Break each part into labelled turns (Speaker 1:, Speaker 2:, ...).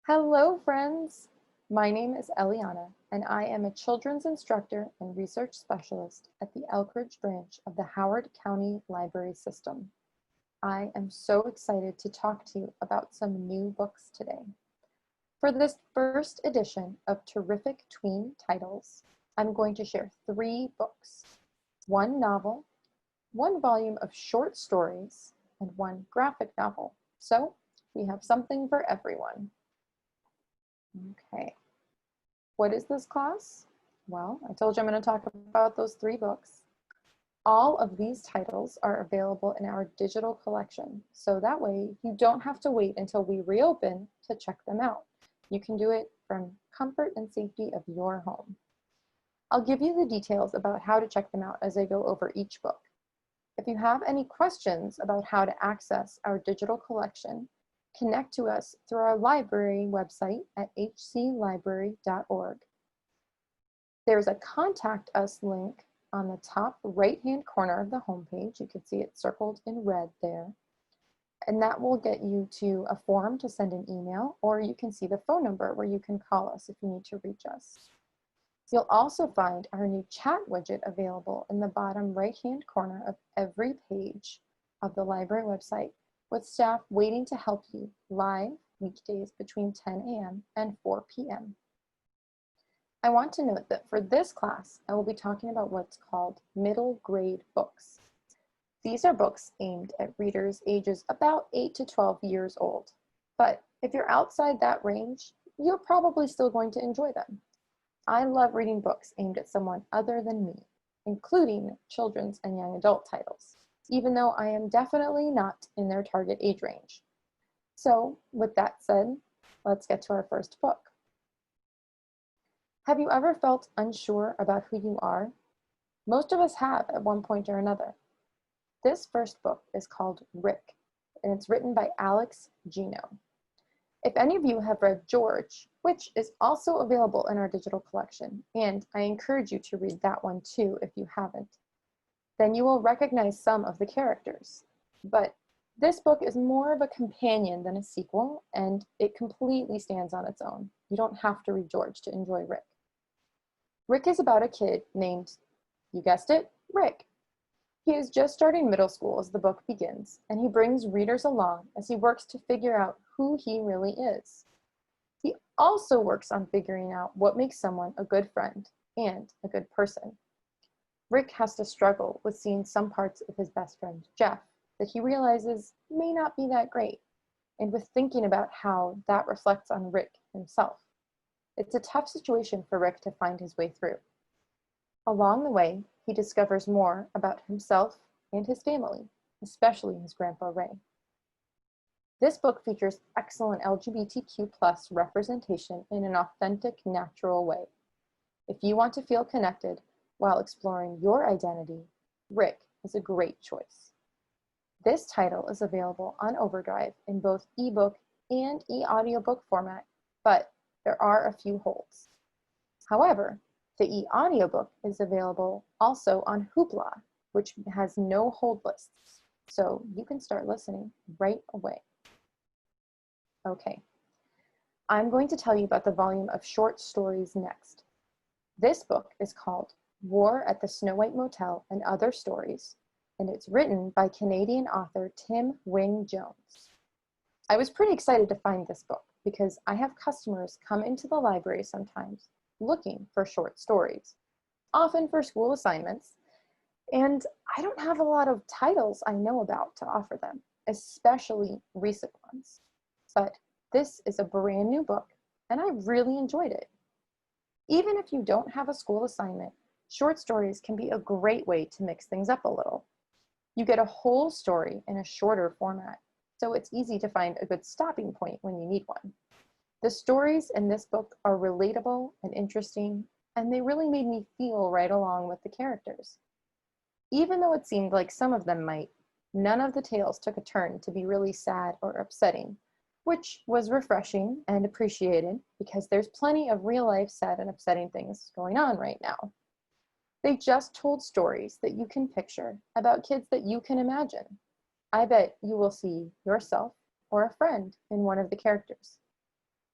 Speaker 1: Hello, friends! My name is Eliana, and I am a children's instructor and research specialist at the Elkridge branch of the Howard County Library System. I am so excited to talk to you about some new books today. For this first edition of terrific tween titles, I'm going to share 3 books, 1 novel, 1 volume of short stories, and 1 graphic novel. So we have something for everyone. Okay, what is this class? Well, I told you I'm going to talk about those 3 books. All of these titles are available in our digital collection, so that way you don't have to wait until we reopen to check them out. You can do it from comfort and safety of your home. I'll give you the details about how to check them out as I go over each book. If you have any questions about how to access our digital collection, connect to us through our library website at hclibrary.org. There's a Contact Us link on the top right-hand corner of the homepage. You can see it circled in red there. And that will get you to a form to send an email, or you can see the phone number where you can call us if you need to reach us. You'll also find our new chat widget available in the bottom right-hand corner of every page of the library website, with staff waiting to help you live weekdays between 10 a.m. and 4 p.m. I want to note that for this class, I will be talking about what's called middle grade books. These are books aimed at readers ages about 8 to 12 years old. But if you're outside that range, you're probably still going to enjoy them. I love reading books aimed at someone other than me, including children's and young adult titles, even though I am definitely not in their target age range. So with that said, let's get to our first book. Have you ever felt unsure about who you are? Most of us have at one point or another. This first book is called Rick, and it's written by Alex Gino. If any of you have read George, which is also available in our digital collection, and I encourage you to read that one too if you haven't, then you will recognize some of the characters. But this book is more of a companion than a sequel, and it completely stands on its own. You don't have to read George to enjoy Rick. Rick is about a kid named, you guessed it, Rick. He is just starting middle school as the book begins, and he brings readers along as he works to figure out who he really is. He also works on figuring out what makes someone a good friend and a good person. Rick has to struggle with seeing some parts of his best friend, Jeff, that he realizes may not be that great, and with thinking about how that reflects on Rick himself. It's a tough situation for Rick to find his way through. Along the way, he discovers more about himself and his family, especially his grandpa Ray. This book features excellent LGBTQ+ representation in an authentic, natural way. If you want to feel connected while exploring your identity, Rick is a great choice. This title is available on Overdrive in both ebook and e-audiobook format, but there are a few holds. However, the e-audiobook is available also on Hoopla, which has no hold lists, so you can start listening right away. Okay, I'm going to tell you about the volume of short stories next. This book is called War at the Snow White Motel and Other Stories, and it's written by Canadian author Tim Wing Jones. I was pretty excited to find this book because I have customers come into the library sometimes looking for short stories, often for school assignments, and I don't have a lot of titles I know about to offer them, especially recent ones. But this is a brand new book, and I really enjoyed it. Even if you don't have a school assignment, short stories can be a great way to mix things up a little. You get a whole story in a shorter format, so it's easy to find a good stopping point when you need one. The stories in this book are relatable and interesting, and they really made me feel right along with the characters. Even though it seemed like some of them might, none of the tales took a turn to be really sad or upsetting, which was refreshing and appreciated because there's plenty of real-life sad and upsetting things going on right now. They just told stories that you can picture about kids that you can imagine. I bet you will see yourself or a friend in one of the characters.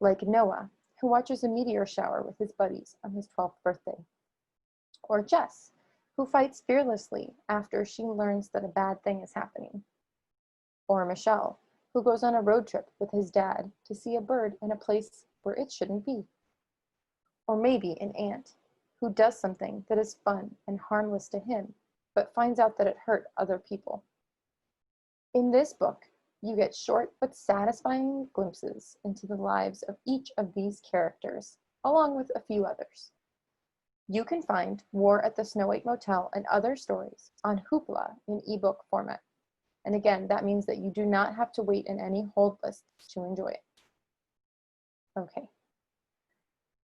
Speaker 1: like Noah, who watches a meteor shower with his buddies on his 12th birthday. Or Jess, who fights fearlessly after she learns that a bad thing is happening. Or Michelle, who goes on a road trip with his dad to see a bird in a place where it shouldn't be. Or maybe an ant, who does something that is fun and harmless to him, but finds out that it hurt other people. In this book, you get short but satisfying glimpses into the lives of each of these characters, along with a few others. You can find War at the Snow White Motel and other stories on Hoopla in ebook format. And again, that means that you do not have to wait in any hold lists to enjoy it. Okay.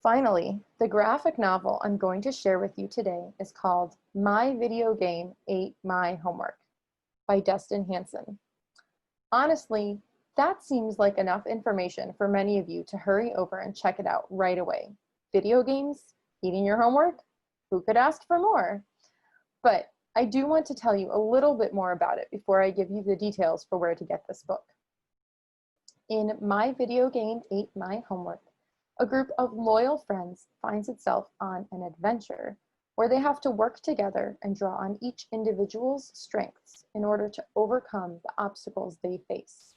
Speaker 1: Finally, the graphic novel I'm going to share with you today is called My Video Game Ate My Homework by Dustin Hanson. Honestly, that seems like enough information for many of you to hurry over and check it out right away. Video games? Eating your homework? Who could ask for more? But I do want to tell you a little bit more about it before I give you the details for where to get this book. In My Video Game Ate My Homework, a group of loyal friends finds itself on an adventure where they have to work together and draw on each individual's strengths in order to overcome the obstacles they face.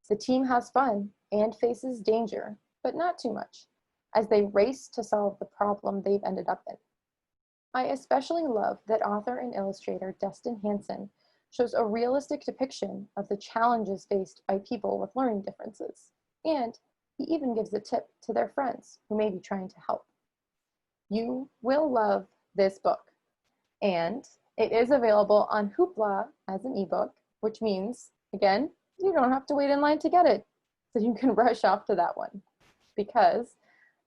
Speaker 1: The team has fun and faces danger, but not too much, as they race to solve the problem they've ended up in. I especially love that author and illustrator Dustin Hanson shows a realistic depiction of the challenges faced by people with learning differences, and he even gives a tip to their friends who may be trying to help. You will love this book, and it is available on Hoopla as an ebook, which means, again, you don't have to wait in line to get it, so you can rush off to that one, because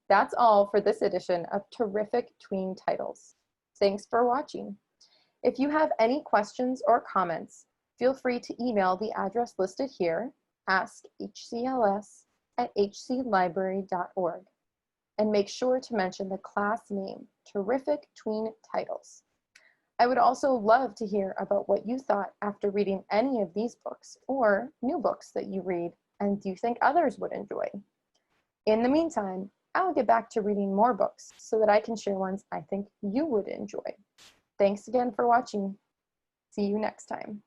Speaker 1: that's all for this edition of Terrific Tween Titles. Thanks for watching. If you have any questions or comments, feel free to email the address listed here, askhcls@hclibrary.org, and make sure to mention the class name, Terrific Tween Titles. I would also love to hear about what you thought after reading any of these books, or new books that you read and you think others would enjoy. In the meantime, I'll get back to reading more books so that I can share ones I think you would enjoy. Thanks again for watching. See you next time.